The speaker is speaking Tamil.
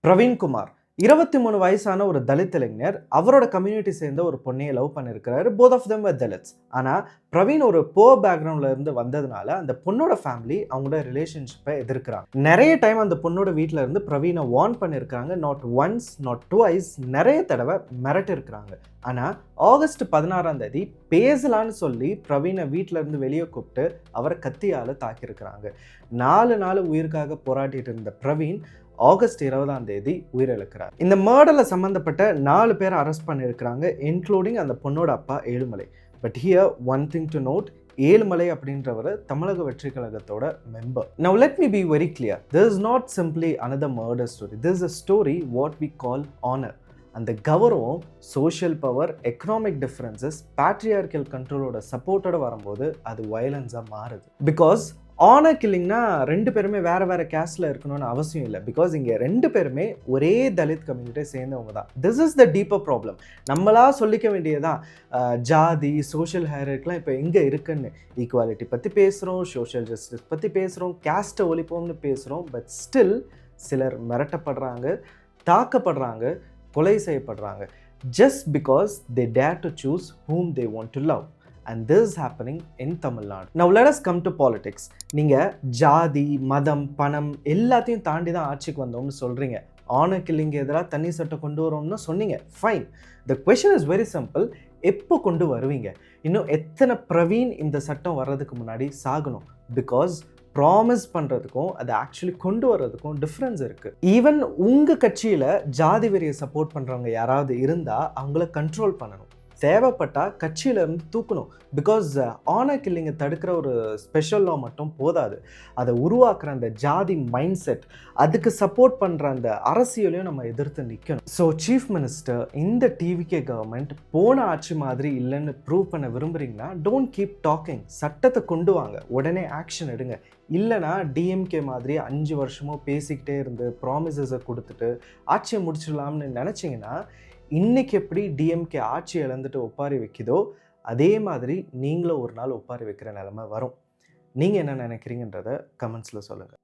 பிரவீன் குமார் 23 வயசான ஒரு தலித் இளைஞர் அவரோட கம்யூனிட்டி சேர்ந்த ஒரு பொண்ணையை லவ் பண்ணியிருக்கிறாரு. போத் ஆஃப் தெம் வர் தலித்ஸ். ஆனால் பிரவீன் ஒரு புவர் பேக்ரவுண்ட்ல இருந்து வந்ததுனால அந்த பொண்ணோட ஃபேமிலி அவங்களோட ரிலேஷன்ஷிப்பை எதிர்க்கிறாங்க. நிறைய டைம் அந்த பொண்ணோட வீட்டில் இருந்து பிரவீனை வார்ன் பண்ணியிருக்காங்க. நாட் ஒன்ஸ் நாட் டுவைஸ், நிறைய தடவை மிரட்டிருக்கிறாங்க. ஆனால் ஆகஸ்ட் 16ஆம் தேதி பேசலான்னு சொல்லி பிரவீனை வீட்டில இருந்து வெளியே கூப்பிட்டு அவரை கத்தியால் தாக்கியிருக்கிறாங்க. 4 நாள் உயிருக்காக போராடிட்டு இருந்த பிரவீன் ஆகஸ்ட் 20ஆம் தேதி உயிரிழக்கிறார். இந்த மர்டரில் சம்பந்தப்பட்ட 4 பேரை அரெஸ்ட் பண்ணியிருக்கிறாங்க, இன்க்ளூடிங் அந்த பொண்ணோட அப்பா Ezhumalai. But here one thing to note, Ezhumalai அப்படின்றவர் தமிழக வெற்றி கழகத்தோட member. Now let me be very clear, this is not simply another murder story. This is a story what we call honor. அந்த கௌரவம், social power, economic differences, patriarchal கண்ட்ரோலோட சப்போர்ட்டோட வரும்போது அது வயலன்ஸாக மாறுது. பிகாஸ் ஆனர் கில்லிங்னா 2 பேருமே வேறு வேறு கேஸ்டில் இருக்கணும்னு அவசியம் இல்லை. பிகாஸ் இங்கே 2 பேருமே ஒரே தலித் கம்யூனிட்டியை சேர்ந்தவங்க தான். This is the deeper problem. நம்மளா சொல்லிக்க வேண்டியதான், ஜாதி, சோஷியல் ஹையரார்க்கிலாம் இப்போ எங்கே இருக்குன்னு. ஈக்குவாலிட்டி பற்றி பேசுகிறோம், சோஷியல் ஜஸ்டிஸ் பற்றி பேசுகிறோம், கேஸ்ட்டை ஒழிப்போம்னு பேசுகிறோம். பட் ஸ்டில் சிலர் மிரட்டப்படுறாங்க, தாக்கப்படுறாங்க, கொலை செய்யப்படுறாங்க. Just because they dare to choose whom they want to love. And this is happening in Tamil Nadu. Now let us come to politics. நீங்கள் ஜாதி, மதம், பணம் எல்லாத்தையும் தாண்டி தான் ஆட்சிக்கு வந்தோம்னு சொல்கிறீங்க. ஆனர் கில்லிங் எதிராக தனி சட்டம் கொண்டு வரோம்னு சொன்னீங்க. Fine. The question is very simple. எப்போ கொண்டு வருவீங்க? இன்னும் எத்தனை பிரவீன் இந்த சட்டம் வர்றதுக்கு முன்னாடி சாகணும்? பிகாஸ் ப்ராமிஸ் பண்ணுறதுக்கும் அதை ஆக்சுவலி கொண்டு வர்றதுக்கும் டிஃப்ரென்ஸ் இருக்குது. ஈவன் உங்கள் கட்சியில் ஜாதி வெறியை சப்போர்ட் பண்ணுறவங்க யாராவது இருந்தால் அவங்கள கண்ட்ரோல் பண்ணணும். தேவைப்பட்டால் கட்சியிலேருந்து தூக்கணும். பிகாஸ் ஆனர் கில்லிங்கை தடுக்கிற ஒரு ஸ்பெஷல் லா மட்டும் போதாது. அதை உருவாக்குற அந்த ஜாதி மைண்ட் செட், அதுக்கு சப்போர்ட் பண்ணுற அந்த அரசியலையும் நம்ம எதிர்த்து நிற்கணும். ஸோ சீஃப் மினிஸ்டர், இந்த டிவிகே கவர்மெண்ட் போன ஆட்சி மாதிரி இல்லைன்னு ப்ரூவ் பண்ண விரும்புகிறீங்கன்னா டோன்ட் கீப் டாக்கிங். சட்டத்தை கொண்டு வாங்க, உடனே ஆக்ஷன் எடுங்க. இல்லைனா டிஎம்கே மாதிரி 5 வருஷமோ பேசிக்கிட்டே இருந்து ப்ராமிசஸை கொடுத்துட்டு ஆட்சியை முடிச்சிடலாம்னு நினச்சிங்கன்னா இன்றைக்கி எப்படி டிஎம்கே ஆட்சி இழந்துட்டு ஒப்பாரி வைக்குதோ அதே மாதிரி நீங்களும் ஒரு நாள் ஒப்பாரி வைக்கிற நிலைமை வரும். நீங்கள் என்ன நினைக்கிறீங்கன்றதை கமெண்ட்ஸில் சொல்லுங்கள்.